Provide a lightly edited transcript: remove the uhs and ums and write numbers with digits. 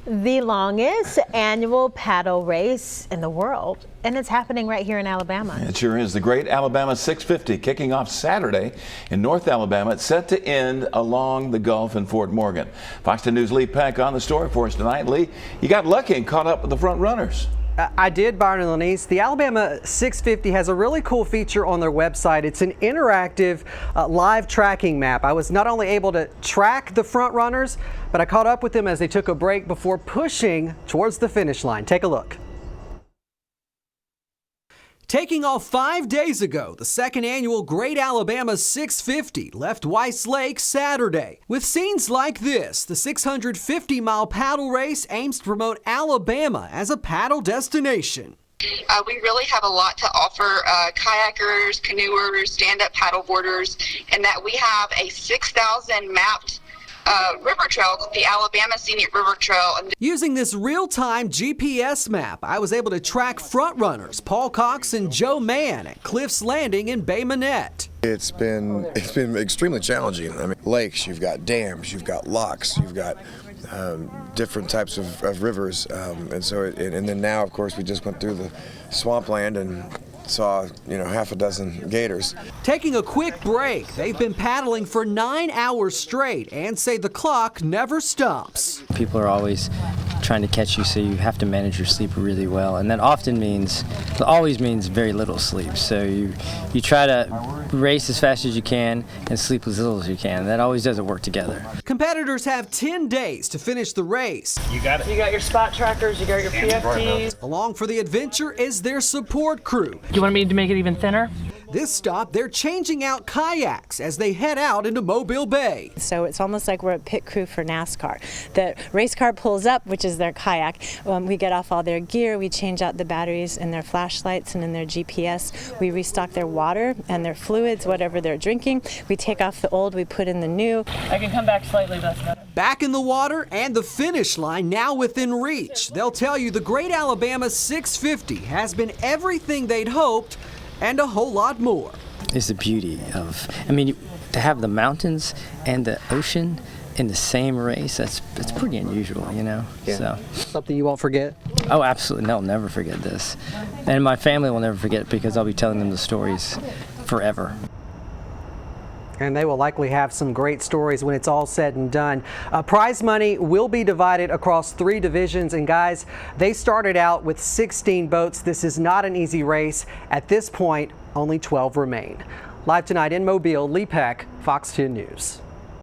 The longest annual paddle race in the world, and it's happening right here in Alabama. It sure is. The Great Alabama 650 kicking off Saturday in North Alabama. It's set to end along the Gulf in Fort Morgan. Fox 10 News' Lee Peck on the story for us tonight. Lee, you got lucky and caught up with the front runners. I did, Byron and Lenise. The Alabama 650 has a really cool feature on their website. It's an interactive live tracking map. I was not only able to track the front runners, but I caught up with them as they took a break before pushing towards the finish line. Take a look. Taking off 5 days ago, the second annual Great Alabama 650 left Weiss Lake Saturday. With scenes like this, the 650-mile paddle race aims to promote Alabama as a paddle destination. We really have a lot to offer kayakers, canoers, stand-up paddleboarders, and that we have a 6,000 mapped river trail, the Alabama Scenic River Trail. Using this real-time GPS map, I was able to track front runners Paul Cox and Joe Mann at Cliffs Landing in Bay Minette. It's been extremely challenging. I mean, lakes, you've got dams, you've got locks, you've got different types of rivers, and then now, of course, we just went through the swampland and saw, half a dozen gators. Taking a quick break, they've been paddling for 9 hours straight and say the clock never stops. People are always trying to catch you, so you have to manage your sleep really well, and that always means very little sleep. So you try to race as fast as you can and sleep as little as you can. That always doesn't work together. Competitors have 10 days to finish the race. You got it. You got your spot trackers, you got your PFTs. Along for the adventure is their support crew. You want me to make it even thinner? This stop, they're changing out kayaks as they head out into Mobile Bay. So it's almost like we're a pit crew for NASCAR. The race car pulls up, which is their kayak. We get off all their gear, we change out the batteries in their flashlights and in their GPS. We restock their water and their fluids, whatever they're drinking. We take off the old, we put in the new. I can come back slightly, that's better. Back in the water and the finish line now within reach. They'll tell you the Great Alabama 650 has been everything they'd hoped and a whole lot more. It's the beauty of, to have the mountains and the ocean in the same race, it's pretty unusual, Yeah. So something you won't forget? Oh, absolutely. No, I'll never forget this. And my family will never forget it because I'll be telling them the stories forever. And they will likely have some great stories when it's all said and done. Prize money will be divided across 3 divisions. And guys, they started out with 16 boats. This is not an easy race. At this point, only 12 remain. Live tonight in Mobile, Lee Peck, Fox 10 News.